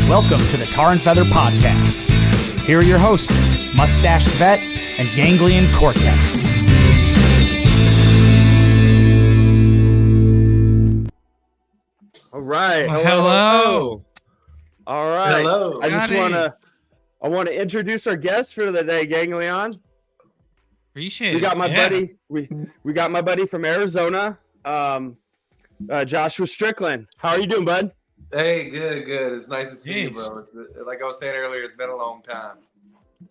Welcome to the Tar and Feather Podcast. Here are your hosts, Mustached Vet and Ganglion Cortex. All right. Hello. All right. Hello. I want to introduce our guest for the day, Ganglion. Appreciate it. We got my buddy. We got my buddy from Arizona, Joshua Strickland. How are you doing, bud? Hey, good. It's nice to see you, bro. It's, like I was saying earlier, it's been a long time.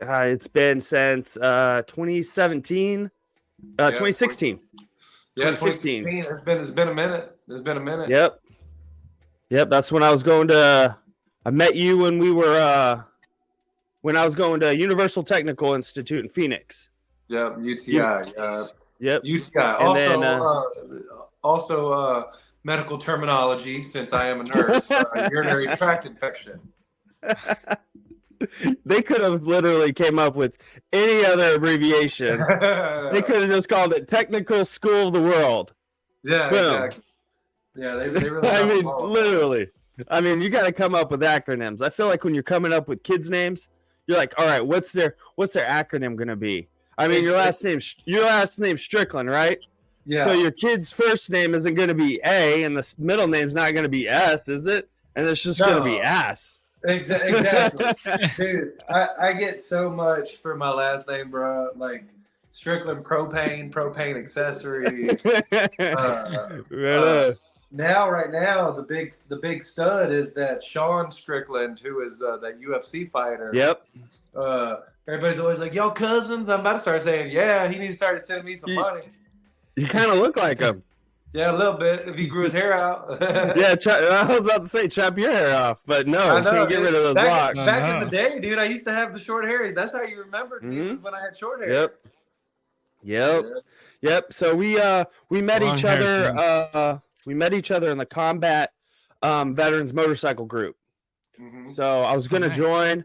It's been since 2017, 2016. Yeah, 2016. 2016. It's been a minute. Yep. That's when I was going to. I met you when we were when I was going to Universal Technical Institute in Phoenix. Yep, UTI. Yep. UTI. And Also, medical terminology, since I am a nurse, urinary tract infection. They could have literally came up with any other abbreviation. They could have just called it Technical School of the World. Yeah, Boom. exactly. Yeah, they really. I mean, literally. I mean, you got to come up with acronyms. I feel like when you're coming up with kids' names, you're like, all right, what's their acronym gonna be? I mean, your last name's Strickland, right? Yeah. So your kid's first name isn't gonna be A, and the middle name's not gonna be S, is it? And it's just gonna be ass. Exactly. Dude, I get so much for my last name, bro. Like Strickland propane accessories. Right now, the big stud is that Sean Strickland, who is that UFC fighter. Yep. Everybody's always like, "Y'all cousins?" I'm about to start saying, "Yeah, he needs to start sending me some money." You kind of look like him. Yeah, a little bit. If he grew his hair out. Yeah, I was about to say chop your hair off, but no, can't get rid of those locks. Back in the day, dude, I used to have the short hair. That's how you remembered me, was when I had short hair. Yep. So we met each other. We met each other in the combat veterans motorcycle group. Mm-hmm. So I was gonna join,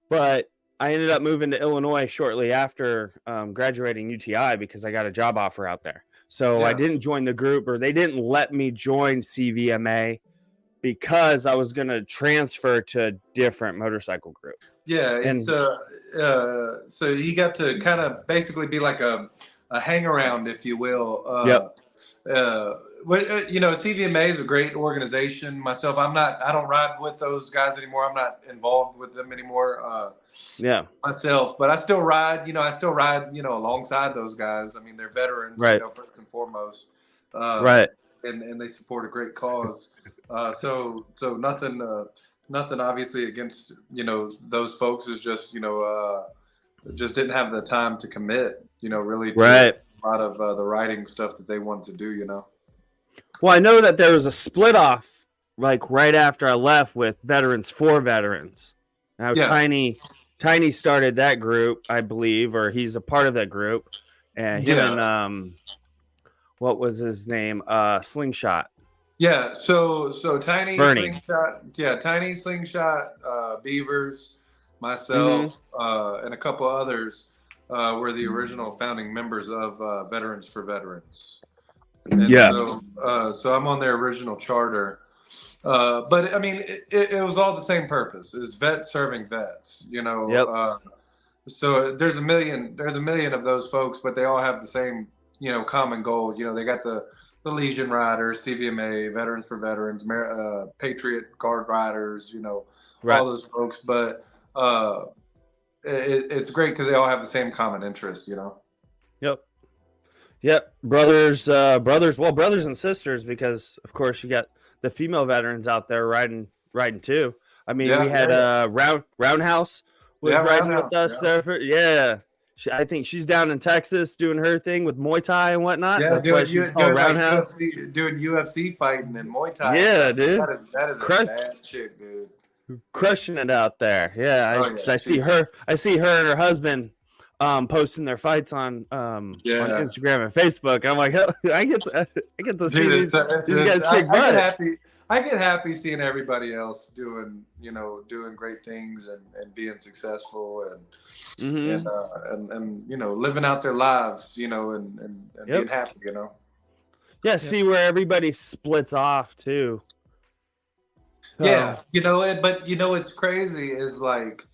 but I ended up moving to Illinois shortly after graduating UTI because I got a job offer out there. So I didn't join the group, or they didn't let me join CVMA because I was going to transfer to a different motorcycle group. Yeah. And so you got to kind of basically be like a hang around, if you will. CVMA is a great organization. Myself, I don't ride with those guys anymore. I'm not involved with them anymore. Myself, but I still ride, alongside those guys. I mean, they're veterans, first and foremost. Right. And they support a great cause. So nothing obviously against, those folks. Is just, just didn't have the time to commit, really to a lot of the writing stuff that they wanted to do, Well, I know that there was a split off like right after I left with Veterans for Veterans. Now Tiny started that group, I believe, or he's a part of that group. And him and what was his name? Slingshot. Yeah, so Tiny Bernie. Slingshot, Beavers, myself, and a couple others were the original founding members of Veterans for Veterans. And so I'm on their original charter. But I mean, it was all the same purpose: is vets serving vets. So there's a million of those folks, but they all have the same common goal. They got the Legion Riders, CVMA, Veterans for Veterans, Patriot Guard Riders. All those folks. But it's great because they all have the same common interest. Yep. Brothers and sisters, because of course you got the female veterans out there riding too. I mean, we had Roundhouse was riding with us there. I think she's down in Texas doing her thing with Muay Thai and whatnot. Yeah, that's why she's called Roundhouse. Doing UFC fighting and Muay Thai. Yeah, dude. That is a bad chick, dude. Crushing it out there. Yeah, I see her and her husband posting their fights on Instagram and Facebook. I'm like, I get to see these guys kick butt. I get happy seeing everybody else doing great things and being successful and living out their lives, and being happy, Yeah, see where everybody splits off too. So, Yeah, you know it, but you know what's crazy is like,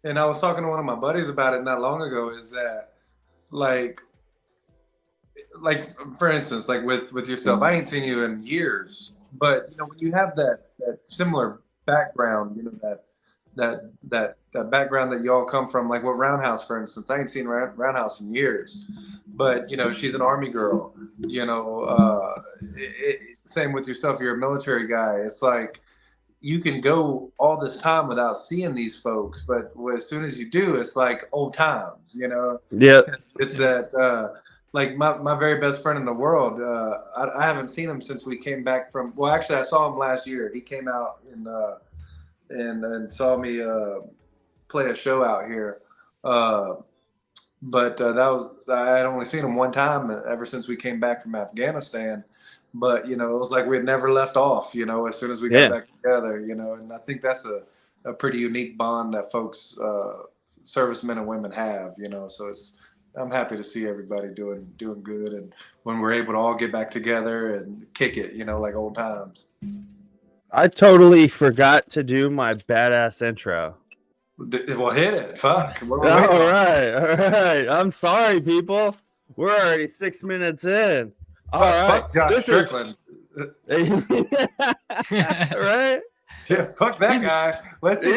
and I was talking to one of my buddies about it not long ago. Is that like, like for instance, like with yourself, I ain't seen you in years, but you know when you have that similar background, you know that background that y'all come from, like with Roundhouse, for instance, I ain't seen Roundhouse in years, but you know she's an Army girl, you know. Same with yourself, you're a military guy. It's like you can go all this time without seeing these folks, but as soon as you do, it's like old times, you know. yeah, It's that like my very best friend in the world. I haven't seen him since we came back from. Well, actually, I saw him last year. He came out and saw me play a show out here. But that was I had only seen him one time ever since we came back from Afghanistan. But you know, it was like we had never left off. You know, as soon as we got yeah. back together, you know, and I think that's a pretty unique bond that folks, servicemen and women have. You know, so I'm happy to see everybody doing good, and when we're able to all get back together and kick it, you know, like old times. I totally forgot to do my badass intro. Well, hit it. Fuck. What All were we waiting on? right. I'm sorry, people. We're already 6 minutes in. All right. Fuck Josh Strickland. Right? Yeah, fuck that guy. Let's see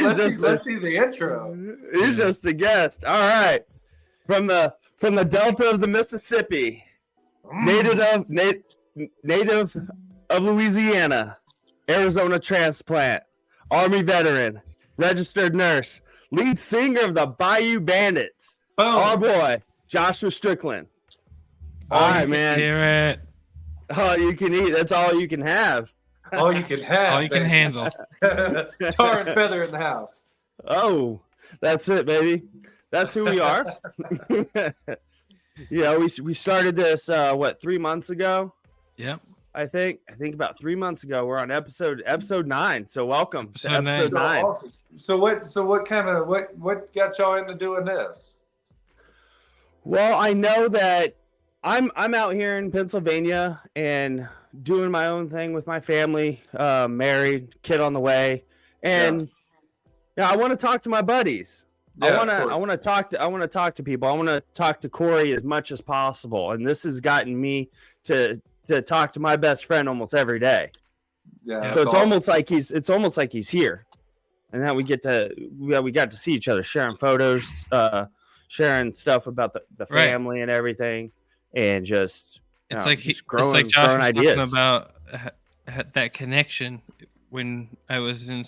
the intro. He's just a guest. All right. From the Delta of the Mississippi, native of Louisiana, Arizona transplant, Army veteran, registered nurse, lead singer of the Bayou Bandits, our boy, Joshua Strickland. All right, man. Hear it. All you can eat. That's all you can have. All you can have. All you can handle. Tar and feather in the house. Oh, that's it, baby. That's who we are. You know, we started this 3 months ago? Yep. I think about 3 months ago. We're on episode 9. So welcome to episode 9. Awesome. So what got y'all into doing this? Well, I know that I'm out here in Pennsylvania and doing my own thing with my family, married, kid on the way, and I want to talk to my buddies. I want to talk to people. I want to talk to Corey as much as possible, and this has gotten me to talk to my best friend almost every day. Yeah. So it's almost like he's here, and that we got to see each other, sharing photos, sharing stuff about the family and everything, and just growing Josh was ideas talking about that connection when I was in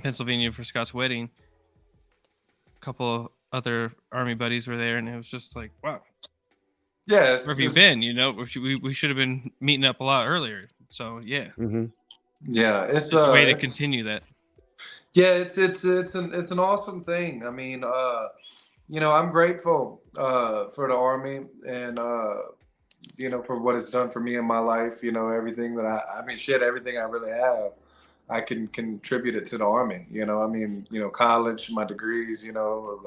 Pennsylvania for Scott's wedding. A couple of other Army buddies were there, and it was just like, wow. Yeah. Where have you been? You know, we should have been meeting up a lot earlier. So yeah. Mm-hmm. Yeah, it's a way to continue that. Yeah, it's an awesome thing. I mean, you know, I'm grateful for the Army and you know, for what it's done for me in my life. You know, everything that everything I really have, I can contribute it to the Army. You know, I mean, you know, college, my degrees, you know,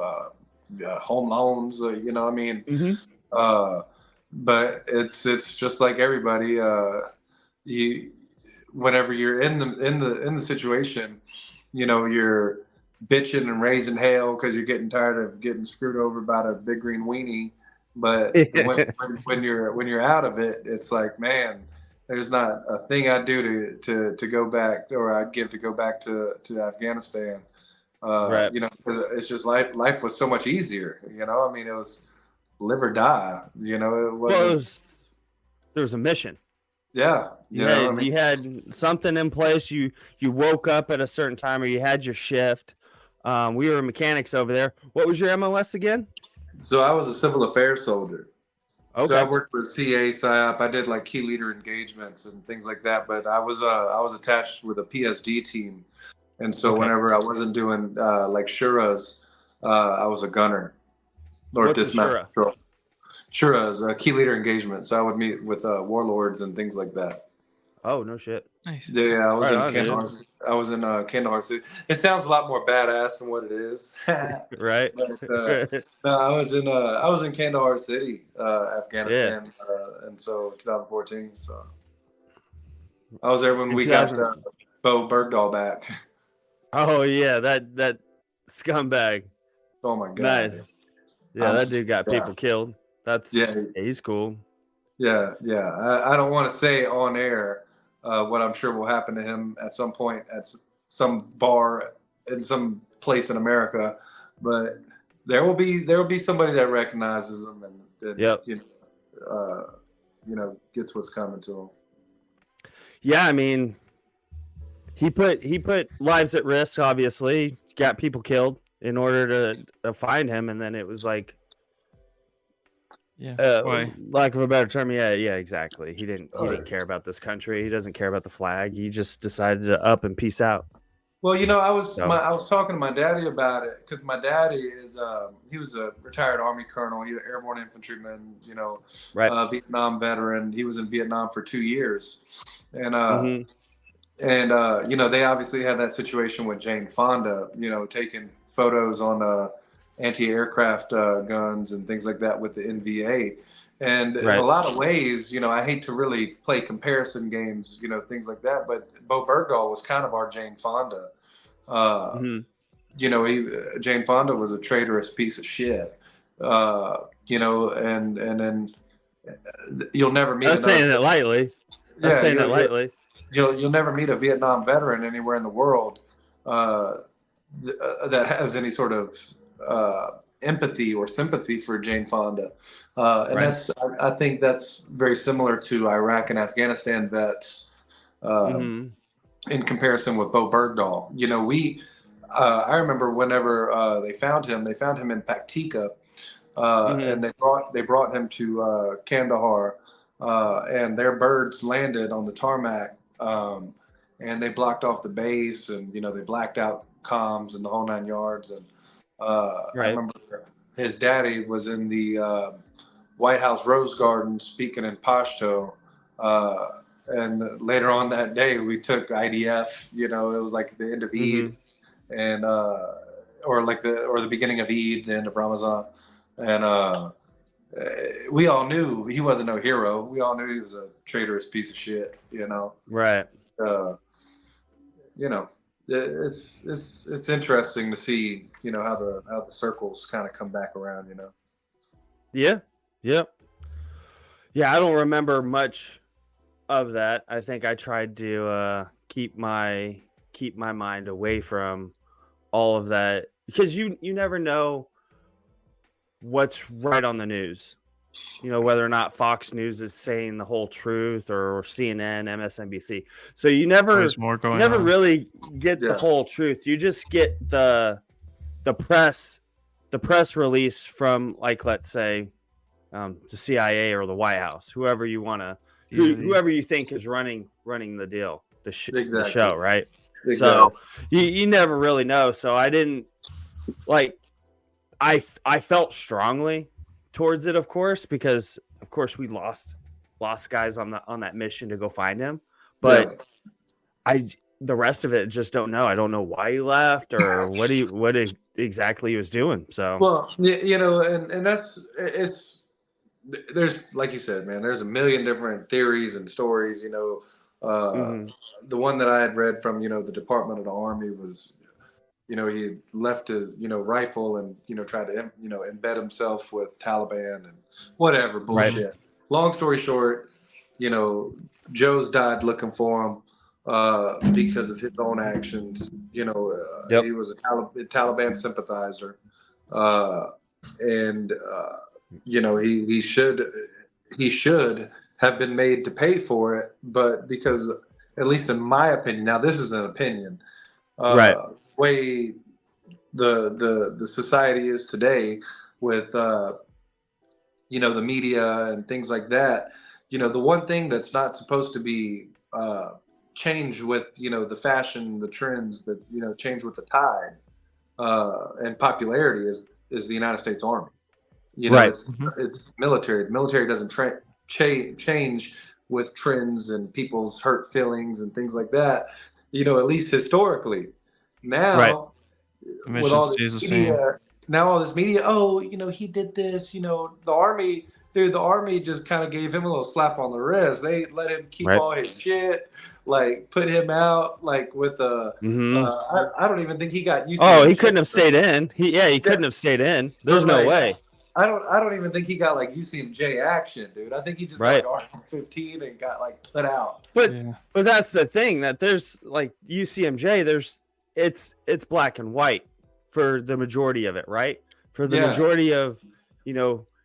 home loans, you know, I mean, but it's just like everybody. Whenever you're in the situation, you know, you're bitching and raising hell because you're getting tired of getting screwed over by a big green weenie. But when you're out of it, it's like, man, there's not a thing I'd do to go back, or I'd give to go back to Afghanistan. Right. You know, it's just life was so much easier. You know, I mean, it was live or die. You know, it wasn't. There was a mission. Yeah. You had something in place. You woke up at a certain time, or you had your shift. We were mechanics over there. What was your MOS again? So I was a civil affairs soldier. Okay. So I worked with CA, PSYOP. I did like key leader engagements and things like that. But I was attached with a PSD team, and so whenever I wasn't doing like Shuras, I was a gunner or dismount patrol. Shuras, key leader engagement. So I would meet with warlords and things like that. Oh, no shit. Nice. Yeah, I was in Kandahar City. It sounds a lot more badass than what it is. Right. But, no, I was in Kandahar City, Afghanistan, and so 2014. So I was there when we got Bo Bergdahl back. Oh yeah, that scumbag. Oh my god. Nice. Yeah, that dude got yeah. people killed. That's he's cool. Yeah. I don't want to say on air what I'm sure will happen to him at some point at some bar in some place in America, but there will be somebody that recognizes him and gets what's coming to him. Yeah, I mean, he put lives at risk. Obviously, got people killed in order to find him, and then it was like, lack of a better term, yeah, exactly. He didn't care about this country. He doesn't care about the flag. He just decided to up and peace out. Well, I was talking to my daddy about it because my daddy is he was a retired Army colonel, he was an airborne infantryman, Vietnam veteran. He was in Vietnam for 2 years, and they obviously had that situation with Jane Fonda, taking photos on anti-aircraft guns and things like that with the NVA. And in a lot of ways, I hate to really play comparison games, things like that. But Bo Bergdahl was kind of our Jane Fonda. Jane Fonda was a traitorous piece of shit. And then you'll never meet. That's saying it lightly. That's saying it lightly. You'll never meet a Vietnam veteran anywhere in the world that has any sort of empathy or sympathy for Jane Fonda, and I think that's very similar to Iraq and Afghanistan vets in comparison with Bo Bergdahl. I remember whenever they found him in Paktika, and they brought him to Kandahar, and their birds landed on the tarmac, and they blocked off the base, and they blacked out comms and the whole 9 yards. And I remember his daddy was in the White House Rose Garden speaking in Pashto. And later on that day, we took IDF. It was like the end of Eid, and or the beginning of Eid, the end of Ramadan, and we all knew he wasn't no hero. We all knew he was a traitorous piece of shit. Right. It's interesting to see how the circles kind of come back around. Yeah. Yep. Yeah, I don't remember much of that. I think I tried to keep my mind away from all of that because you never know what's right on the news. Whether or not Fox News is saying the whole truth or CNN, MSNBC. So you never really get the whole truth. You just get the press release from, like, let's say the CIA or the White House, whoever you want to, whoever you think is running the deal, the show, right? Exactly. So you never really know. So I didn't I felt strongly towards it, of course, because of course we lost guys on that mission to go find him, but the rest of it just don't know. I don't know why he left or what exactly he was doing. So and there's, like you said, man, there's a million different theories and stories. The one that I had read from the Department of the Army was he left his, rifle and, tried to, embed himself with Taliban and whatever bullshit. Right. Long story short, Joe's died looking for him because of his own actions. He was a Taliban sympathizer. He should have been made to pay for it. But because, at least in my opinion, now this is an opinion, way the society is today with the media and things like that, the one thing that's not supposed to be changed with the fashion, the trends that change with the tide and popularity is the United States Army. It's military. The military doesn't change with trends and people's hurt feelings and things like that, at least historically. Now, with all this media, he did this. The Army dude, the Army just kind of gave him a little slap on the wrist. They let him keep Right. all his shit, like put him out, like with a. I don't even think he got used. Oh, to he couldn't have stayed in. He couldn't have stayed in. There's But, no like, way. I don't even think he got like UCMJ action, dude. I think he just Right. got like Article 15 and got like put out. But that's the thing, that there's like UCMJ, it's black and white for the majority of it, right? For the majority of,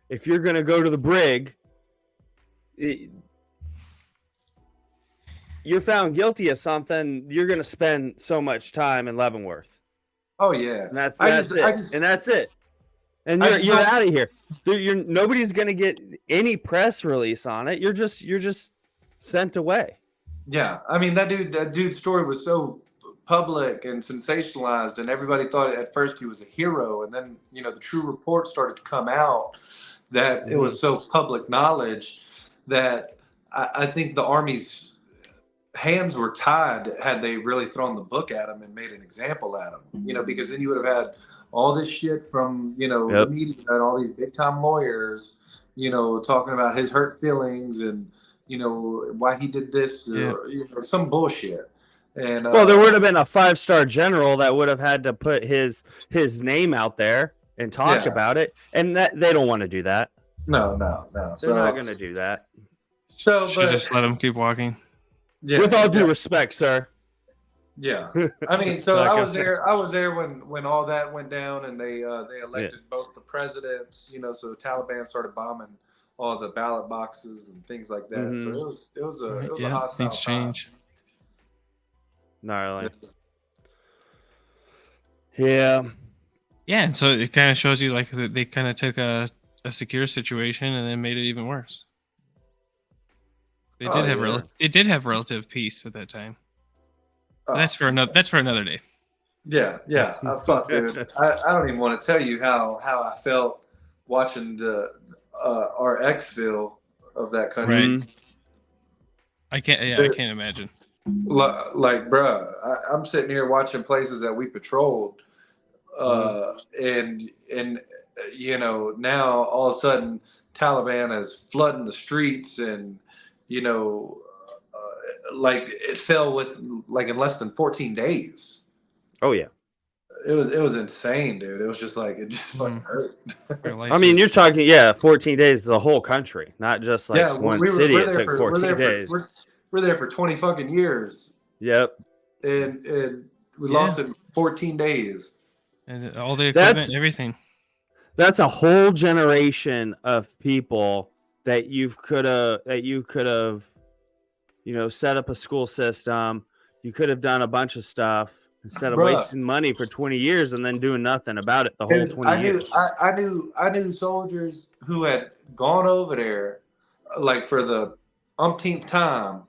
if you're gonna go to the brig, you're found guilty of something, you're gonna spend so much time in Leavenworth. Oh yeah, and that's it. And you're out of here. Nobody's gonna get any press release on it. You're just sent away. Yeah, I mean that dude's story was so public and sensationalized, and everybody thought at first he was a hero, and then the true report started to come out that it was so public knowledge that I think the Army's hands were tied had they really thrown the book at him and made an example at him. Because then you would have had all this shit from the media and all these big time lawyers, talking about his hurt feelings and why he did this, or, some bullshit. And well, there would have been a 5-star general that would have had to put his name out there and talk about it, and that they don't want to do that. No. They're not going to do that. So, should just let him keep walking. Yeah, with all due respect, sir. Yeah, I mean, so I was there. I was there when all that went down, and they elected both the presidents. So the Taliban started bombing all the ballot boxes and things like that. So it was a hostile things change. Gnarly. Yeah. Yeah, and so it kind of shows you like they kind of took a secure situation and then made it even worse. They did have relative peace at that time. That's for another day. Yeah. Fuck, dude. I don't even want to tell you how I felt watching the our exfil of that country. Right. I can't imagine. Like, bruh, I'm sitting here watching places that we patrolled, and now all of a sudden Taliban is flooding the streets, and like it fell with like in less than 14 days. Oh yeah. It was insane, dude. It was just like, it just fucking hurt. I mean, you're talking 14 days, the whole country, not just like one city. It took 14 days. We're there for 20 fucking years. Yep. And we lost it in 14 days. And all the equipment, everything. That's a whole generation of people that you could have, set up a school system. You could have done a bunch of stuff instead of wasting money for 20 years and then doing nothing about it the whole 20 years. I knew soldiers who had gone over there like for the umpteenth time.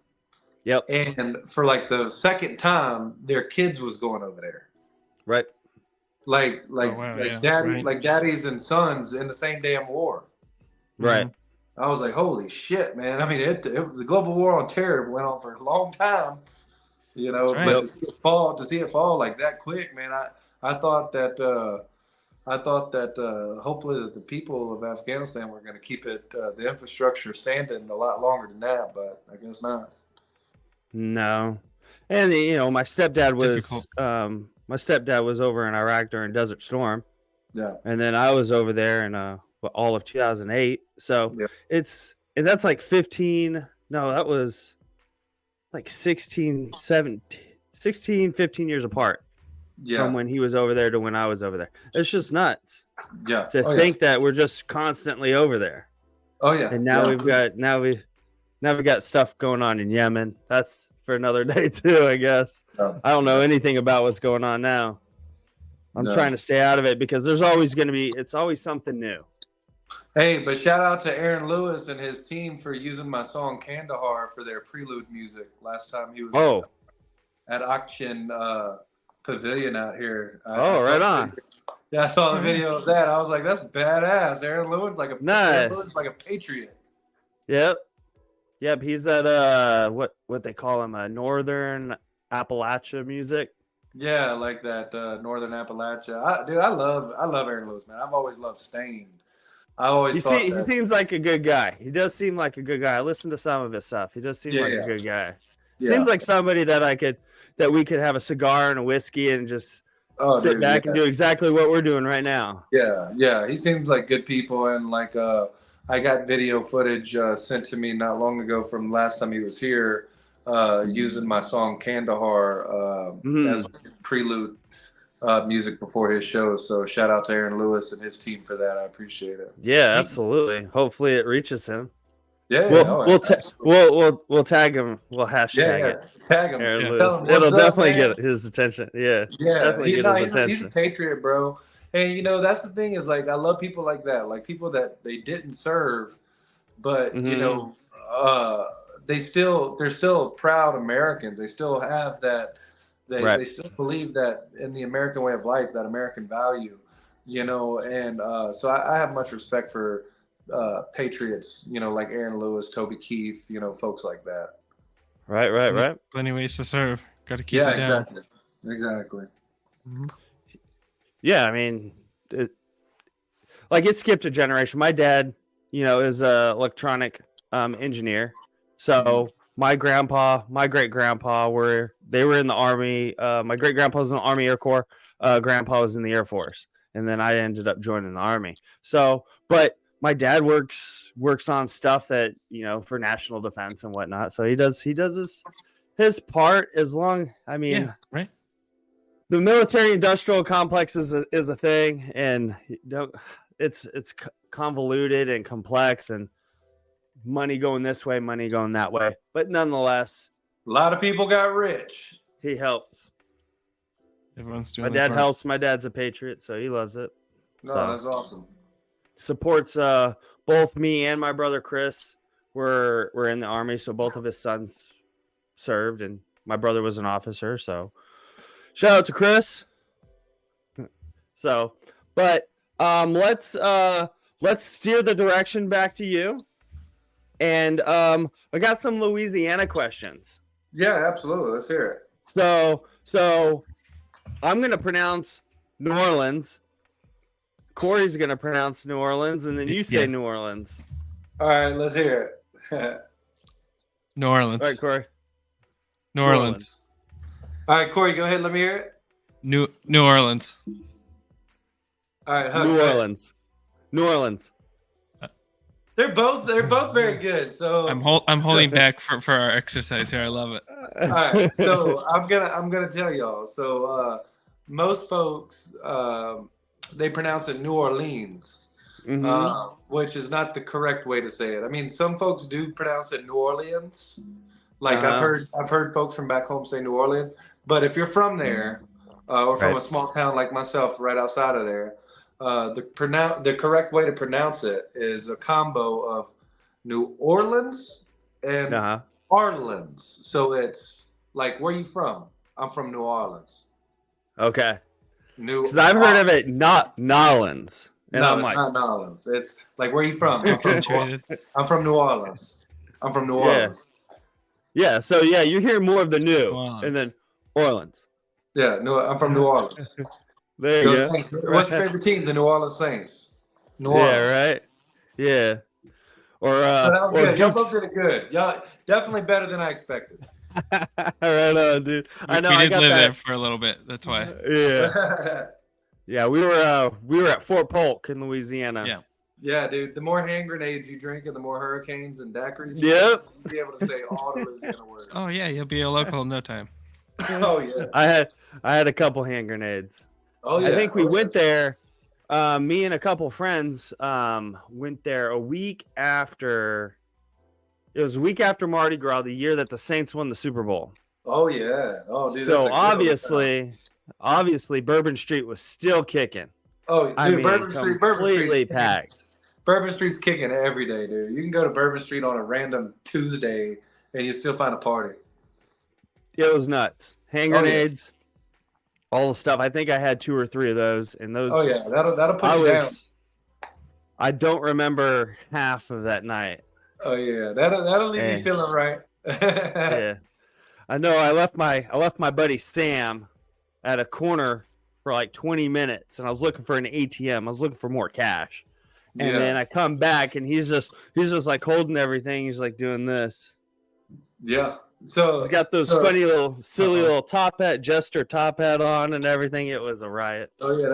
Yep. And for like the second time, their kids was going over there. Right. Like daddies and sons in the same damn war. Right. I was like, holy shit, man. I mean, the global war on terror went on for a long time, right. But to see it fall like that quick, man. I thought that hopefully that the people of Afghanistan were going to keep the infrastructure standing a lot longer than that, but I guess not. No. And my stepdad was over in Iraq during Desert Storm. Yeah. And then I was over there in all of 2008. So that's like 15. No, that was like 16, 15 years apart. Yeah. From when he was over there to when I was over there. It's just nuts. Yeah. To think that we're just constantly over there. Oh yeah. And now we've got stuff going on in Yemen. That's for another day too, I guess. I don't know anything about what's going on now. I'm trying to stay out of it because there's always it's always something new. Hey, but shout out to Aaron Lewis and his team for using my song Kandahar for their prelude music last time he was at Akshin Pavilion out here. Right on. Yeah, I saw the video of that. I was like, that's badass. Aaron Lewis like a patriot. Yep. He's at what they call him, Northern Appalachia music. Yeah, like that Northern Appalachia. I love Aaron Lewis, man. I've always loved Stained. I always thought He that. seems like a good guy. He does seem like a good guy. I listened to some of his stuff. He does seem like a good guy. Seems like somebody that we could have a cigar and a whiskey and just sit back and do exactly what we're doing right now. Yeah. He seems like good people, and like I got video footage sent to me not long ago from last time he was here, using my song Kandahar as prelude music before his show. So shout out to Aaron Lewis and his team for that. I appreciate it. Yeah, absolutely. Hopefully it reaches him. Yeah, we'll tag him. We'll hashtag it. Tag him. Aaron Yeah. Lewis. It'll definitely get his attention. Yeah, definitely get his attention. He's a patriot, bro. And that's the thing is, like, I love people like that, like people that they didn't serve, but they're still proud Americans. They still have that. They still believe that in the American way of life, that American value, and so I have much respect for patriots, like Aaron Lewis, Toby Keith, folks like that. Right. Plenty ways to serve. Got to keep it down. Exactly. Mm-hmm. Yeah, I mean, it skipped a generation. My dad, is a electronic engineer. So my grandpa, my great grandpa were in the Army. My great grandpa was in the Army Air Corps. Grandpa was in the Air Force, and then I ended up joining the Army. So, but my dad works on stuff that for national defense and whatnot. So he does his part as long. I mean, right. The military industrial complex is a thing, and it's convoluted and complex, and money going this way, money going that way. But nonetheless, a lot of people got rich. He helps. Everyone's doing. My dad helps. My dad's a patriot, so he loves it. No, that's awesome. Supports both me and my brother Chris. Were in the Army, so both of his sons served, and my brother was an officer. So shout out to Chris. So, but let's steer the direction back to you. And I got some Louisiana questions. Yeah, absolutely. Let's hear it. So I'm gonna pronounce New Orleans. Corey's gonna pronounce New Orleans, and then you say New Orleans. All right, let's hear it. New Orleans. All right, Corey. New Orleans. All right, Corey, go ahead. Let me hear it. New Orleans. All right, Huck, New Orleans. New Orleans. They're both very good. So I'm holding back for our exercise here. I love it. All right, so I'm gonna tell y'all. So most folks they pronounce it New Orleans, which is not the correct way to say it. I mean, some folks do pronounce it New Orleans. Like I've heard folks from back home say New Orleans, but if you're from there or from a small town like myself, right outside of there, the correct way to pronounce it is a combo of New Orleans and Orleans. So it's like, where are you from? I'm from New Orleans. Okay. Because I've heard of it, not Nolans. And no, I'm like, not Nolans. It's like, where are you from? I'm from New Orleans. I'm from New Orleans. Yeah. So you hear more of the new, and then Orleans. Yeah. I'm from New Orleans. There you go. What's your favorite team? The New Orleans Saints. New Orleans. Yeah. Right. Yeah. Or y'all both did it good. Y'all definitely better than I expected. Right on, dude. I know. We did live there for a little bit. That's why. Yeah. Yeah. We were at Fort Polk in Louisiana. Yeah. Yeah, dude. The more hand grenades you drink, and the more hurricanes and daiquiris, you'll be able to say all the Louisiana words. Oh yeah, you'll be a local in no time. Oh yeah. I had a couple hand grenades. Oh yeah. I think we went there. Me and a couple friends went there a week after. It was a week after Mardi Gras, the year that the Saints won the Super Bowl. Oh yeah. Oh, dude. So obviously, Bourbon Street was still kicking. Oh, dude, I mean, Bourbon Street, completely packed. Bourbon Street's kicking every day, dude. You can go to Bourbon Street on a random Tuesday, and you still find a party. It was nuts. Hand grenades, all the stuff. I think I had 2 or 3 of those, and those. Oh yeah, that'll put you down. I don't remember half of that night. Oh yeah, that'll leave you feeling right. Yeah, I know. I left my buddy Sam at a corner for like 20 minutes, and I was looking for an ATM. I was looking for more cash, And then I come back and he's just like holding everything. He's like doing this. Yeah. So he's got those funny little silly little jester top hat on and everything. It was a riot. Oh yeah,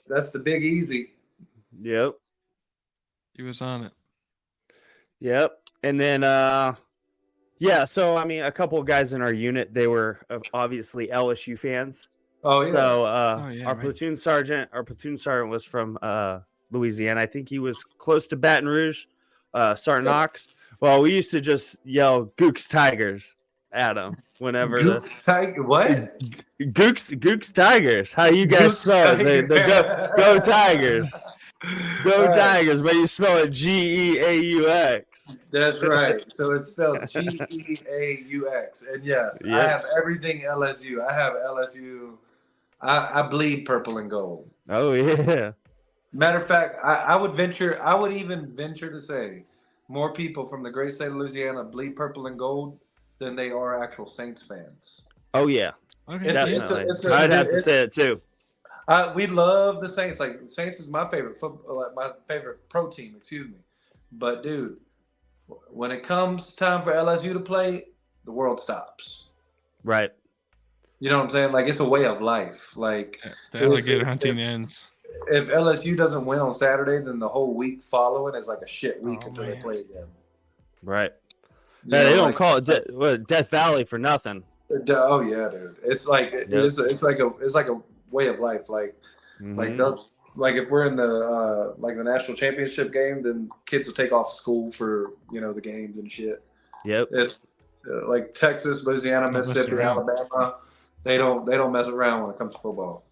that's the Big Easy. Yep. He was on it. Yep. And then so I mean a couple of guys in our unit, they were obviously LSU fans. Oh yeah. So our platoon sergeant was from Louisiana. I think he was close to Baton Rouge, Sergeant Knox. Well, we used to just yell "Gooks Tigers" at him whenever what? Gooks Tigers. How you guys spell it? Go Tigers. Go Tigers, but you spell it Geaux. That's right. So it's spelled Geaux. And yes, I have everything LSU. I have LSU. I bleed purple and gold. Oh yeah. Matter of fact, I would even venture to say more people from the great state of Louisiana bleed purple and gold than they are actual Saints fans. Oh yeah. Okay. Definitely. I'd have to say it too. We love the Saints. Like the Saints is my favorite football, like my favorite pro team. Excuse me, but dude, when it comes time for LSU to play, the world stops. Right. You know what I'm saying? Like it's a way of life. Like the alligator hunting ends. If LSU doesn't win on Saturday, then the whole week following is like a shit week until they play again. Right. Yeah, they don't call it Death Valley for nothing. Oh yeah, dude. It's like it's like a way of life. Like if we're in the like the national championship game, then kids will take off school for the games and shit. Yep. It's like Texas, Louisiana, Mississippi, Alabama. They don't mess around when it comes to football.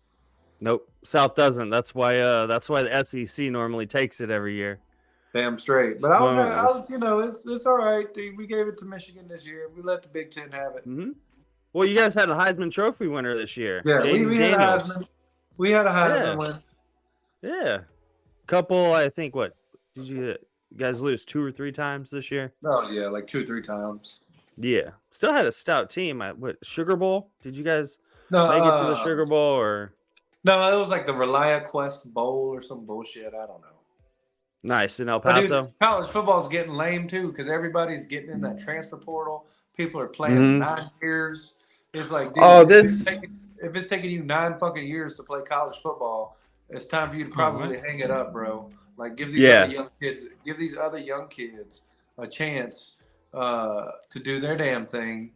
Nope. South doesn't. That's why the SEC normally takes it every year. Damn straight. But I was it's all right. We gave it to Michigan this year. We let the Big Ten have it. Mm-hmm. Well, you guys had a Heisman Trophy winner this year. Yeah, we had a Heisman. We had a Heisman win. Yeah. Couple, I think, what? Did you guys lose 2 or 3 times this year? Oh, yeah, like 2 or 3 times. Yeah. Still had a stout team. Sugar Bowl? Did you guys make it to the Sugar Bowl or? No, it was like the ReliaQuest Bowl or some bullshit. I don't know. Nice. In El Paso? Dude, college football's getting lame, too, because everybody's getting in that transfer portal. People are playing 9 years. It's like, dude, if it's taking you 9 fucking years to play college football, it's time for you to probably hang it up, bro. Like, give these other young kids a chance to do their damn thing.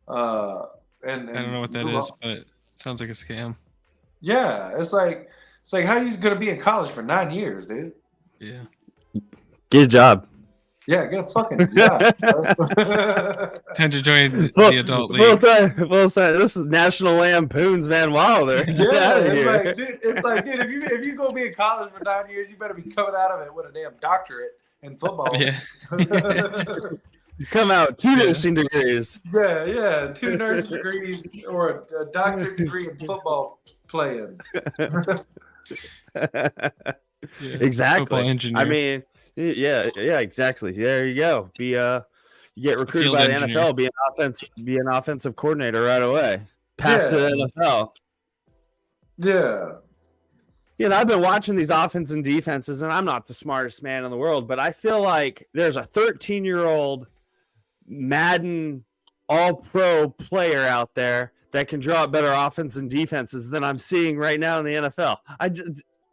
And I don't know what that is, but it sounds like a scam. Yeah, it's like how you gonna be in college for 9 years, dude? Yeah. Get a job. Yeah, get a fucking job. Time to join the adult league. This is National Lampoon's Van Wilder. Yeah, it's like, dude, if you go be in college for 9 years, you better be coming out of it with a damn doctorate in football. Yeah. You come out 2 nursing degrees. Yeah, 2 nursing degrees or a doctorate degree in football playing. Exactly. I mean, yeah, exactly. There you go. You get recruited by the NFL, be an offensive coordinator right away. Path to the NFL. Yeah. I've been watching these offense and defenses, and I'm not the smartest man in the world, but I feel like there's a 13-year-old Madden all-pro player out there that can draw up better offense and defenses than I'm seeing right now in the NFL.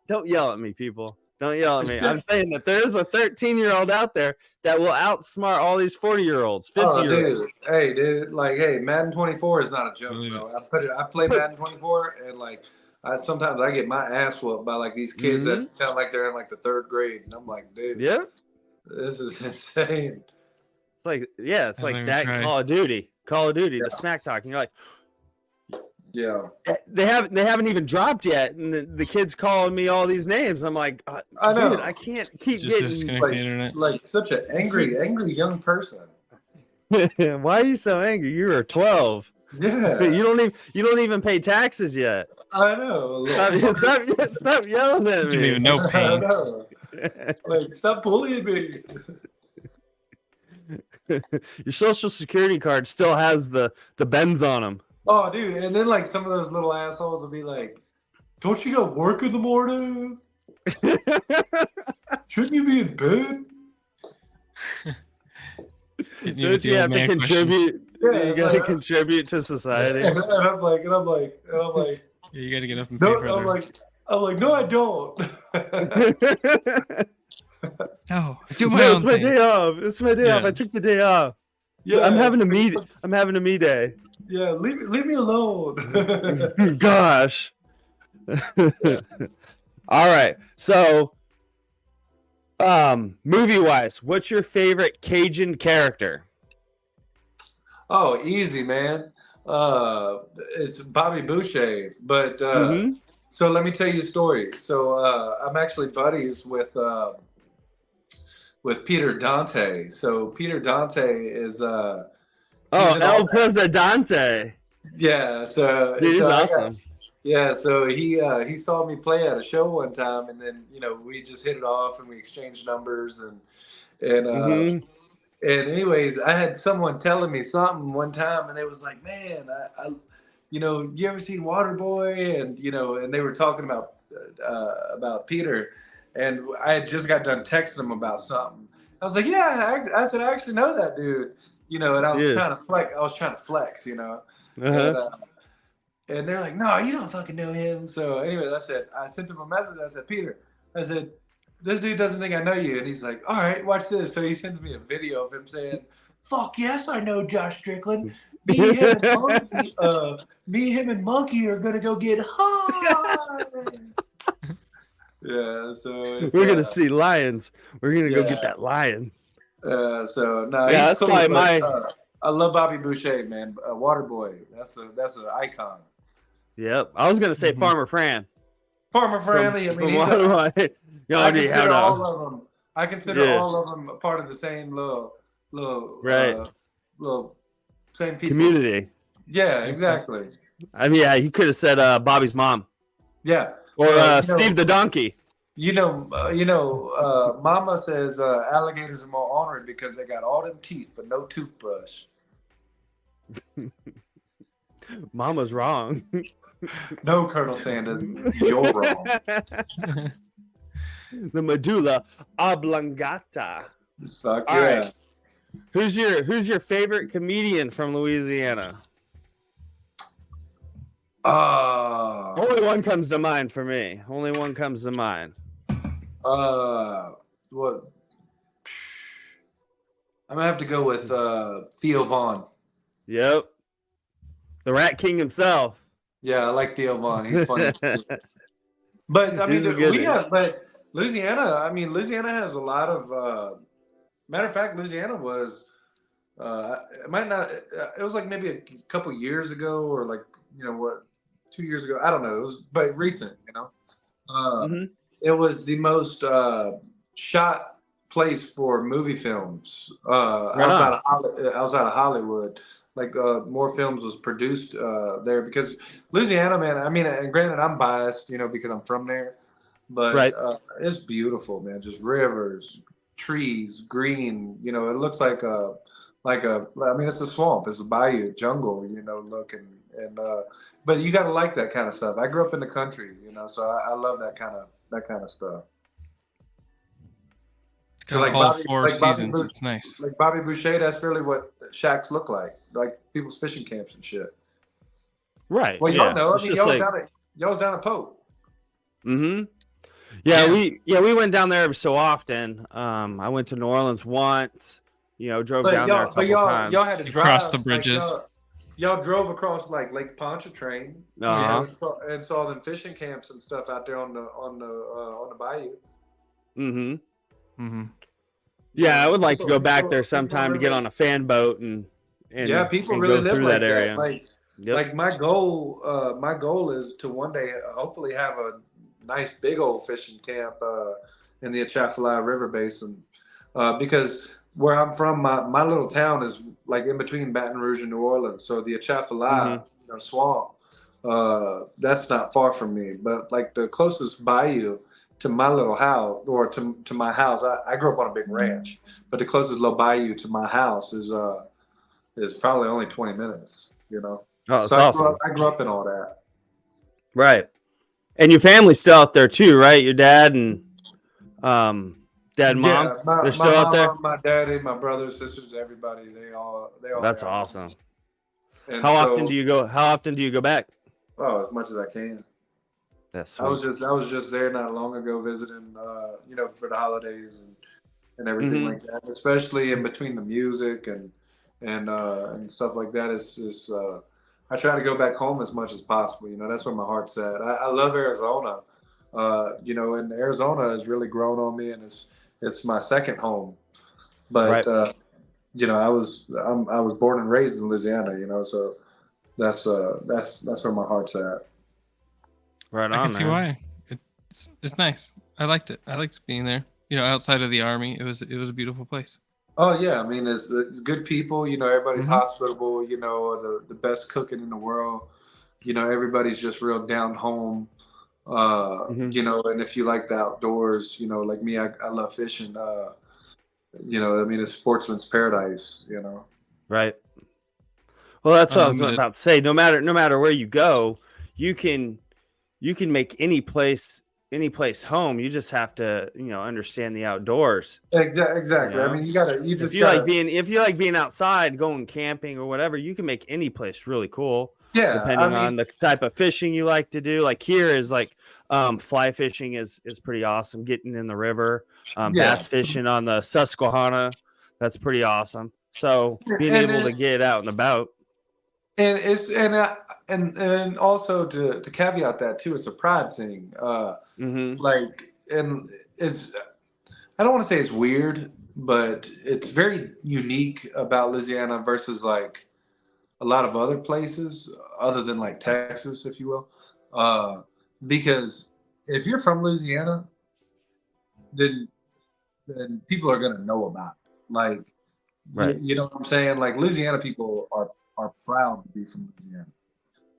Don't yell at me, people. Don't yell at me. I'm saying that there's a 13-year-old out there that will outsmart all these 40-year-olds, 50-year-olds. Hey, dude. Like, hey, Madden 24 is not a joke, bro. I play Madden 24, and sometimes I get my ass whooped by like these kids that sound like they're in like the 3rd grade, and I'm like, dude, this is insane. It's like that Call of Duty, the smack talking. You're like, they haven't even dropped yet, and the kids calling me all these names. I'm like, I know. Dude, I can't keep getting like such an angry young person. Why are you so angry? You're 12. Yeah, you don't even pay taxes yet. I know. Stop yelling at me. You don't even know pain. I know. Like, stop bullying me. Your social security card still has the Benz on them. Oh, dude. And then, like, some of those little assholes will be like, don't you go work in the morning? Shouldn't you be in bed? Don't you have to contribute? Yeah, you got to contribute to society. And I'm like, Yeah, you got to get up and pay no, for I'm like, no, I don't. No, I do my No, own it's my thing. day off. It's my day off. Yeah. I took the day off. Yeah, I'm having a me day. Yeah, leave me alone. Gosh. All right. So, movie wise, what's your favorite Cajun character? Oh, easy, man. It's Bobby Boucher. But so let me tell you a story. So I'm actually buddies with Peter Dante. So Peter Dante is El Presidente. Yeah, so Dude, he's so awesome. So he saw me play at a show one time, and then we just hit it off and we exchanged numbers and anyways, I had someone telling me something one time, and they was like, "Man, I you ever seen Waterboy?" And and they were talking about Peter, and I had just got done texting them about something. I was like, "Yeah," I said, "I actually know that dude," and I was trying to flex. I was trying to flex, and they're like, "No, you don't fucking know him." So anyway, I sent him a message. I said, "Peter," I said, "this dude doesn't think I know you." And he's like, "All right, watch this." So he sends me a video of him saying, "Fuck yes, I know Josh Strickland. Me, him, and Monkey are gonna go get high." Yeah, so we're gonna see lions. We're gonna go get that lion. So no, yeah, that's cool, probably I love Bobby Boucher, man. Waterboy, that's an icon. Yep, I was gonna say Farmer Fran. Farmer Fran. I consider all of them. I consider all of them a part of the same little same people. Community. Yeah, exactly. I mean, yeah, you could have said Bobby's mom. Yeah. Or Steve the donkey. Mama says alligators are more ornery because they got all them teeth but no toothbrush. Mama's wrong. No, Colonel Sanders, you're wrong. The medulla oblongata. Fuck all yeah. Right. Who's your favorite comedian from Louisiana? Only one comes to mind for me. Only one comes to mind. What? I'm gonna have to go with Theo Vaughn. Yep. The Rat King himself. Yeah, I like Theo Vaughn. He's funny. But I mean, Louisiana. Louisiana has a lot of. Matter of fact, Louisiana was. It might not. It was like maybe a couple years ago, or like 2 years ago. I don't know. It was but recent. It was the most shot place for movie films outside of Hollywood. Like more films was produced there because Louisiana, man. I mean, and granted, I'm biased, because I'm from there, but it's beautiful, man. Just rivers, trees, green. It looks like a. It's a swamp. It's a bayou, jungle. Look and but you gotta like that kind of stuff. I grew up in the country, so I love that kind of stuff. So like all four seasons, it's nice. Like Bobby Boucher, that's really what shacks look like people's fishing camps and shit. Right. Well, y'all know. I mean, y'all was down at Pope. Mm-hmm. Yeah, we went down there every so often. I went to New Orleans once. Drove down there a couple times. Y'all had to drive across the bridges. Y'all drove across Lake Pontchartrain and saw them fishing camps and stuff out there on the bayou. Mm-hmm. Mm-hmm. Yeah, I would like to go back there sometime to get on a fan boat and people really live through that area. Like my goal is to one day hopefully have a nice big old fishing camp in the Atchafalaya River Basin because where I'm from, my little town is like in between Baton Rouge and New Orleans. So the Atchafalaya swamp, that's not far from me. But like the closest bayou to my little house or to my house, I grew up on a big ranch, but the closest little bayou to my house is probably only 20 minutes. Oh, that's so awesome. I grew up in all that. Right. And your family's still out there too, right? Your dad and Dad and mom, they're still out there. My daddy, my brothers, sisters, everybody, they all. That's awesome. And How often do you go? How often do you go back? Oh, as much as I can. That's sweet. I was just there not long ago visiting, for the holidays and everything like that. Especially in between the music and stuff like that. It's just I try to go back home as much as possible. That's where my heart's at. I love Arizona. And Arizona has really grown on me, and it's my second home. But right. I was born and raised in Louisiana. So that's where my heart's at. Right on. I can see man. why. It's nice. I liked it. I liked being there. Outside of the army, it was a beautiful place. Oh yeah, I mean it's good people. Everybody's hospitable. The best cooking in the world. Everybody's just real down home. And if you like the outdoors, like me, I love fishing. It's sportsman's paradise. Right. Well, that's what I was about to say. No matter where you go, you can make any place home. You just have to, understand the outdoors. Exactly. I mean, if you like being outside, going camping or whatever, you can make any place really cool. Yeah. Depending on the type of fishing you like to do. Like here is fly fishing is pretty awesome. Getting in the river, bass fishing on the Susquehanna, that's pretty awesome. So being able to get out and about. And it's and also to caveat that too, it's a pride thing. Like, and it's, I don't want to say it's weird, but it's very unique about Louisiana versus like a lot of other places, other than like Texas, if you will. Because if you're from Louisiana, then people are gonna know about it. Like, right. You know what I'm saying? Like Louisiana people are proud to be from Louisiana.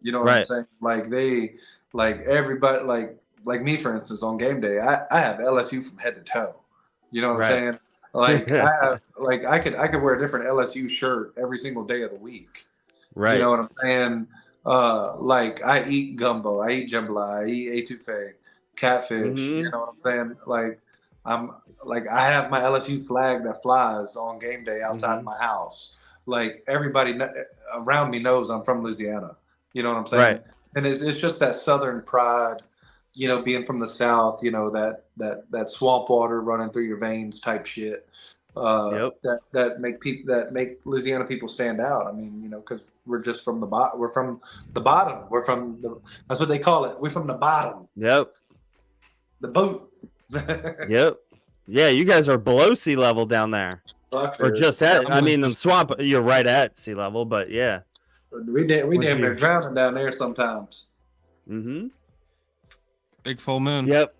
You know what right. I'm saying? Like like everybody, like me, for instance, on game day, I have LSU from head to toe. You know what I'm saying? Like I have, I could wear a different LSU shirt every single day of the week. Right. You know what I'm saying? Like I eat gumbo, I eat jambalaya, I eat etouffee, catfish. You know what I'm saying? Like I have my LSU flag that flies on game day outside of my house. Like everybody around me knows I'm from Louisiana. You know what I'm saying? Right. And it's just that Southern pride, being from the South, that swamp water running through your veins type shit. That make Louisiana people stand out. I mean, because we're just from the bottom. We're from the bottom. That's what they call it. We're from the bottom. Yep. The boot. Yep. Yeah, you guys are below sea level down there. Or just at, I mean, the swamp, you're right at sea level, but yeah. We damn near drowning down there sometimes. Big full moon. Yep.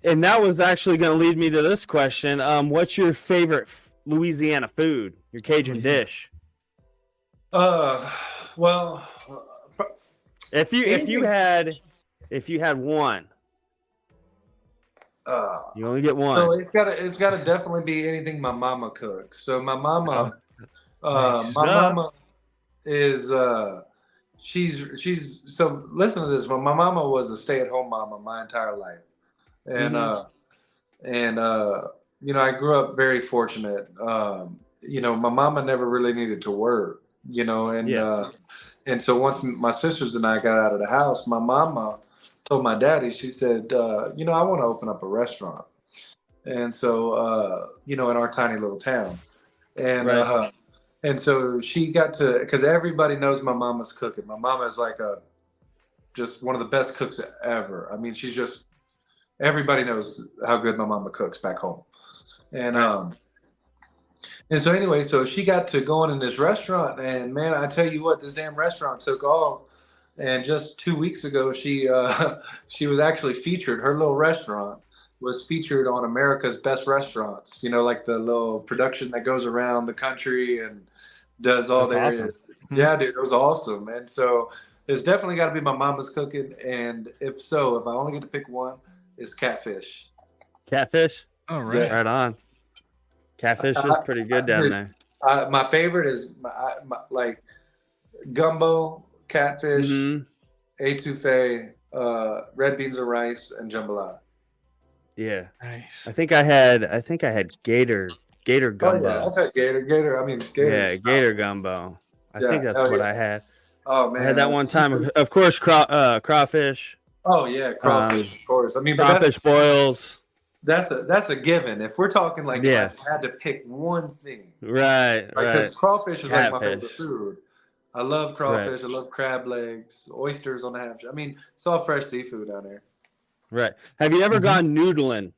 And that was actually going to lead me to this question. What's your favorite Louisiana food? Your Cajun dish? Well, if you had one, you only get one. So it's gotta definitely be anything my mama cooks. So my mama, mama is she's so listen to this. Well, my mama was a stay-at-home mama my entire life, and I grew up very fortunate. My mama never really needed to work. And so once my sisters and I got out of the house, my mama told my daddy, she said, I want to open up a restaurant. And so, in our tiny little town. And and so she got to, because everybody knows my mama's cooking. My mama is like just one of the best cooks ever. I mean, everybody knows how good my mama cooks back home. And so anyway, so she got to going in this restaurant, and man, I tell you what, this damn restaurant took off. And just 2 weeks ago, she was actually featured. Her little restaurant was featured on America's Best Restaurants. Like the little production that goes around the country and does all their. Awesome. Yeah, dude, it was awesome. And so it's definitely got to be my mama's cooking. And if I only get to pick one, it's catfish. Catfish? Oh, right. Yeah. Right on. Catfish is pretty good down there. My favorite is like gumbo, catfish, etouffee, red beans and rice, and jambalaya. Yeah. Nice. I think I had gator gumbo. Oh yeah, I've had gator. I mean, gators. Yeah, gator gumbo. I Yeah, think that's hell what yeah. I had. Oh man, I had that one time. seafood. Of course, crawfish. Oh yeah, crawfish, of course. I mean, but Crawfish boils. that's a given. If we're talking like Yeah. if I had to pick one thing, Right. because crawfish is like my favorite Catfish. food. I love crawfish. I love crab legs, oysters on the half. I mean, it's all fresh seafood down there. Right. Have you ever gone noodling?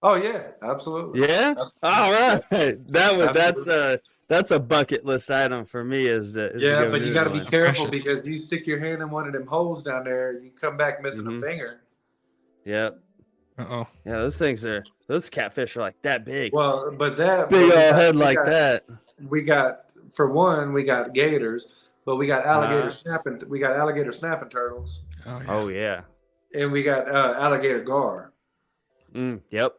Oh yeah, absolutely. Yeah. All right. Absolutely. That's a bucket list item for me. Is to Yeah, go but you got to be noodling. careful Precious. because you stick your hand in one of them holes down there, you come back missing a finger. Yep. Uh-oh. Yeah, those catfish are like that big. Well, but that Big but old we got- head we like got- that. We got we got gators, but we got alligator snapping turtles, Oh, yeah. Oh yeah. and we got alligator gar. Yep.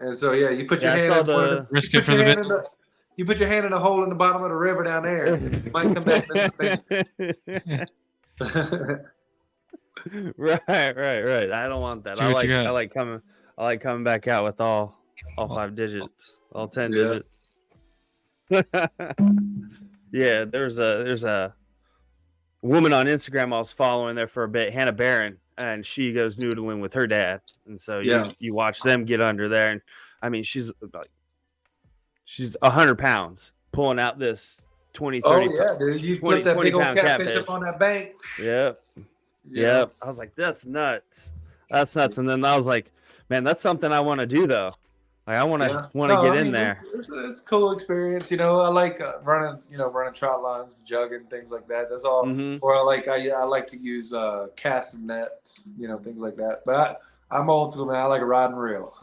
And so yeah, you put your Yeah, I hand saw in one of the- the- Risk you it put for your the hand in the- you put your hand in a hole in the bottom of the river down there. You might come back missing a finger. Right. I don't want that. See what you got. I like coming back out with all 5 digits, all 10 Yeah. digits. Yeah, there's a woman on Instagram I was following there for a bit, Hannah Barron, and she goes noodling with her dad, and so you watch them get under there, and I mean she's 100 pounds pulling out this 20, 30 Oh yeah, dude! You 20 put that big old 20-pound catfish catfish. up on that bank. Yep. Yep. I was like, that's nuts. That's nuts. And then I was like, man, that's something I want to do though. Like I want to get in there. It's a cool experience, you know. I like running trout lines, jugging, things like that. That's all. Or I like to use casting nets, things like that. But I'm old school, man. I like a rod and reel.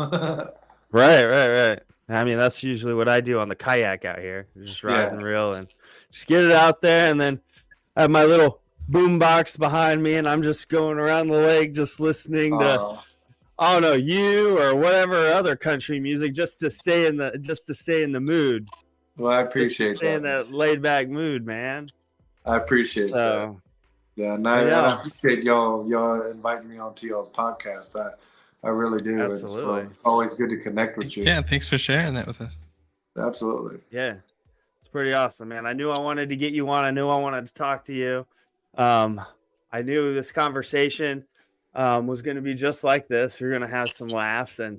Right. I mean, that's usually what I do on the kayak out here. Just ride and reel and just get it out there, and then I have my little boom box behind me, and I'm just going around the lake, just listening to I don't know, you or whatever other country music, just to stay in the mood. Well, I appreciate just to stay in that laid back mood, man. I appreciate that. Yeah, and I appreciate y'all inviting me onto y'all's podcast. I really do. Absolutely. It's always good to connect with you. Yeah, thanks for sharing that with us. Absolutely. Yeah, it's pretty awesome, man. I knew I wanted to get you on. I knew I wanted to talk to you. I knew this conversation was going to be just like this. We're going to have some laughs and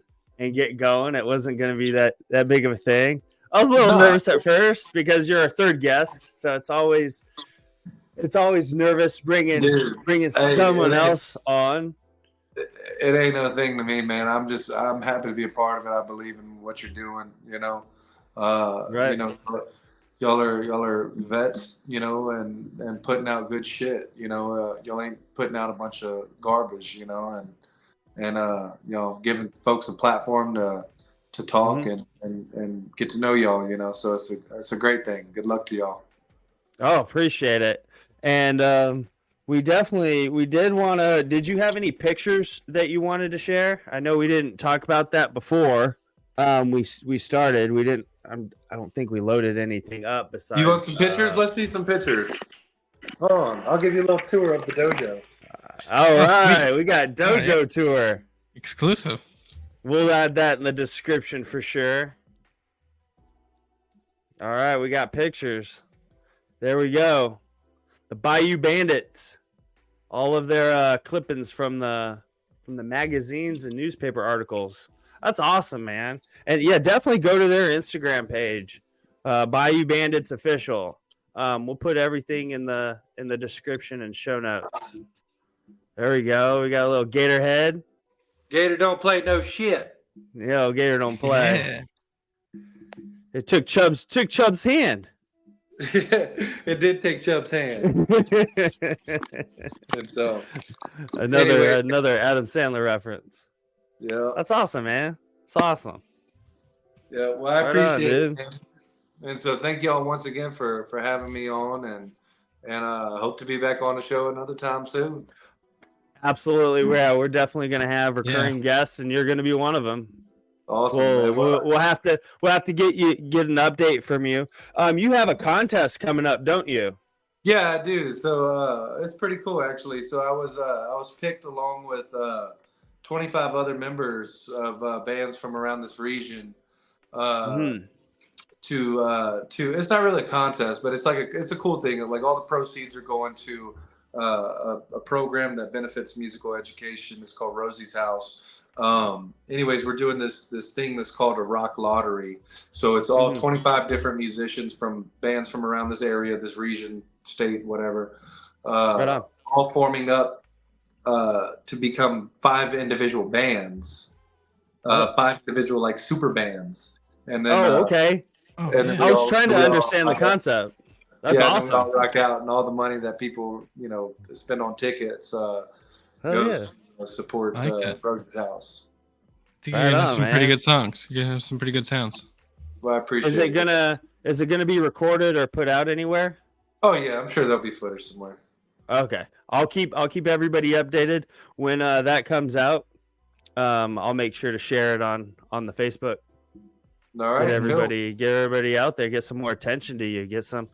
get going. It wasn't going to be that big of a thing. I was a little nervous at first because you're our third guest, so it's always nervous bringing someone else on. It ain't no thing to me, man. I'm happy to be a part of it. I believe in what you're doing, Right. Y'all are vets, and putting out good shit, y'all ain't putting out a bunch of garbage, and giving folks a platform to talk and get to know y'all, so it's a great thing. Good luck to y'all. Oh, appreciate it. And we did want to. Did you have any pictures that you wanted to share? I know we didn't talk about that before. We started. We didn't. I don't think we loaded anything up. Besides, You want some pictures? Let's see some pictures. Hold on, I'll give you a little tour of the dojo. All right, we got dojo tour Exclusive. We'll add that in the description for sure. All right, we got pictures. There we go. The Bayou Bandits. All of their clippings from the magazines and newspaper articles. That's awesome, man. And yeah, definitely go to their Instagram page, Bayou Bandits Official. We'll put everything in the description and show notes. There we go. We got a little Gator head. Gator don't play no shit. Yo, Gator don't play. It took Chubb's hand. It did take Chubb's hand. And so another Adam Sandler reference. Yeah. That's awesome, man. It's awesome. Yeah, well, I Right appreciate on, it. Man. And so thank y'all once again for having me on, and hope to be back on the show another time soon. Absolutely. We're definitely going to have recurring guests, and you're going to be one of them. Awesome. We'll have to get an update from you. You have a contest coming up, don't you? Yeah, I do. So it's pretty cool actually. So I was picked along with 25 other members of bands from around this region to it's not really a contest, but it's like it's a cool thing. Like all the proceeds are going to a program that benefits musical education. It's called Rosie's House. Anyways, we're doing this thing that's called a rock lottery. So it's all 25 different musicians from bands from around this area, this region, state, whatever, all forming up to become 5 individual bands, 5 individual like super bands. And then okay. And then I was trying to understand the concept. That's awesome. And we all rock out, and all the money that people, spend on tickets goes to support Rosie's House. I think you're gonna have some pretty good songs. You're gonna have some pretty good sounds. Well, I appreciate it. Is it gonna be recorded or put out anywhere? Oh yeah, I'm sure there'll be footage somewhere. Okay, I'll keep everybody updated when that comes out. I'll make sure to share it on the Facebook. All right, get everybody out there. Get some more attention to you. Get some,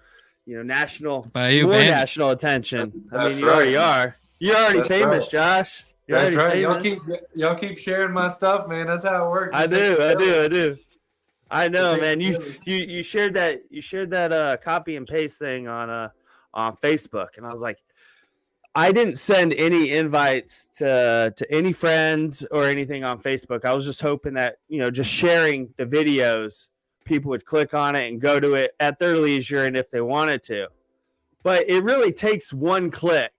national attention. I mean, you already are. You're already famous, Josh. That's right. Y'all keep sharing my stuff, man. That's how it works. I do. I know, man. You shared that copy and paste thing on Facebook, and I was like, I didn't send any invites to any friends or anything on Facebook. I was just hoping that, just sharing the videos, people would click on it and go to it at their leisure and if they wanted to. But it really takes one click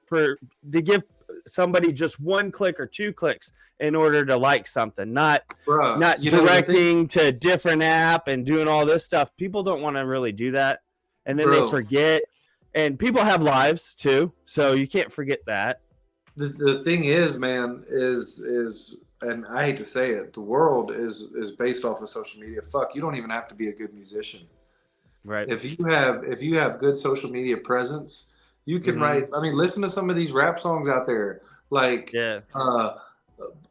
to give somebody just one click or 2 clicks in order to like something, not directing to a different app and doing all this stuff. People don't want to really do that. And then they forget. And people have lives too, so you can't forget that. The thing is, man, is and I hate to say it, the world is based off of social media. Fuck, you don't even have to be a good musician. Right. If you have good social media presence, you can write. I mean, listen to some of these rap songs out there. Like,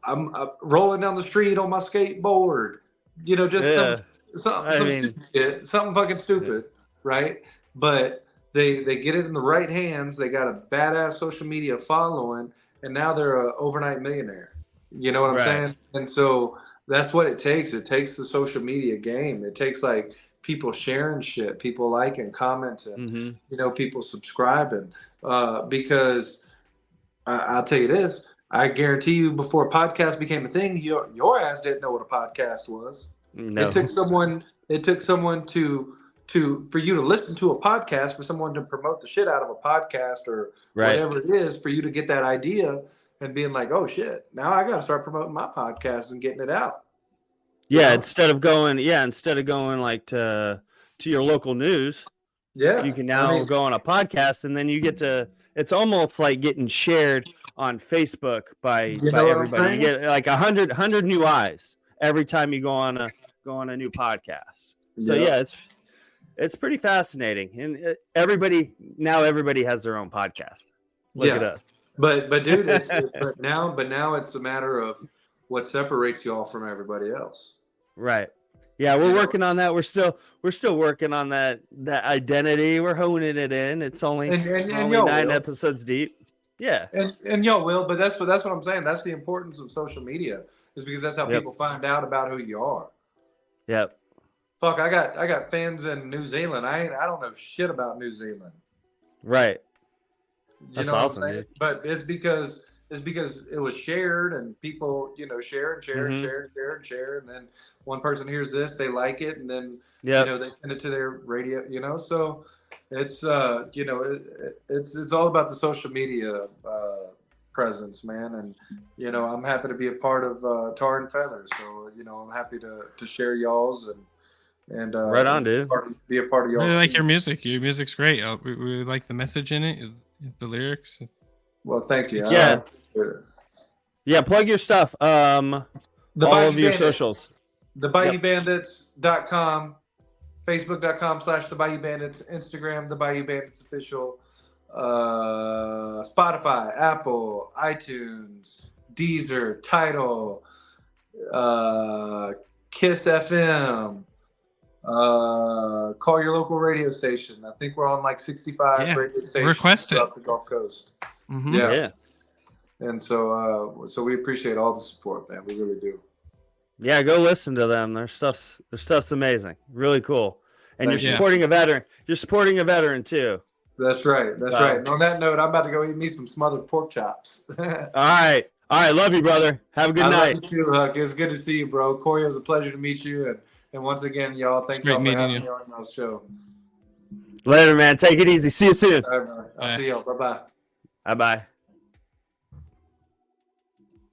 I'm rolling down the street on my skateboard. Something fucking stupid, right? But they get it in the right hands. They got a badass social media following, and now they're an overnight millionaire. You know what I'm saying? And so that's what it takes. It takes the social media game. It takes like people sharing shit, people liking, commenting, people subscribing. Because I'll tell you this, I guarantee you, before a podcast became a thing, your ass didn't know what a podcast was. No. It took someone for you to listen to a podcast, for someone to promote the shit out of a podcast or whatever it is, for you to get that idea and being like, oh shit, now I got to start promoting my podcast and getting it out. Yeah. Instead of going like to your local news, you can now go on a podcast, and then you get to, it's almost like getting shared on Facebook by everybody. You get like 100 new eyes every time you go on a new podcast. So it's pretty fascinating, and everybody has their own podcast. Look at us. But dude, but now it's a matter of what separates y'all from everybody else. Right. Yeah, we're working on that. We're still working on that identity. We're honing it in. It's only 9 episodes deep. Yeah. And y'all will, but that's what I'm saying. That's the importance of social media, is because that's how people find out about who you are. Yep. Fuck, I got fans in New Zealand. I don't know shit about New Zealand. Right. That's awesome, dude. But it's because it was shared, and people, share and share and share and share and share, and then one person hears this, they like it, and then they send it to their radio. So it's it's all about the social media presence, man. And I'm happy to be a part of Tar and Feather. So I'm happy to share y'all's and right on, dude. Be a part of y'all's. I really like your music. Your music's great. We like the message in it, the lyrics. Well, thank you. Yeah, plug your stuff. All of your socials. TheBayouBandits.com, Facebook.com/The Bayou Bandits, Instagram, The Bayou Bandits Official, Spotify, Apple, iTunes, Deezer, Tidal, Kiss FM. Call your local radio station. I think we're on like 65 radio stations request it throughout the Gulf Coast. Mm-hmm. Yeah. And so we appreciate all the support, man. We really do. Yeah, go listen to them. Their stuff's amazing. Really cool. And Thank you're you. supporting a veteran. You're supporting a veteran too. That's right. That's right. And on that note, I'm about to go eat me some smothered pork chops. All right. Love you, brother. Have a good night. Love you too, Huck. It was good to see you, bro. Corey, it was a pleasure to meet you. And once again, y'all, thank y'all for having me on y'all's show. Later, man. Take it easy. See you soon. All right, man. I'll see y'all. Bye-bye. Bye-bye.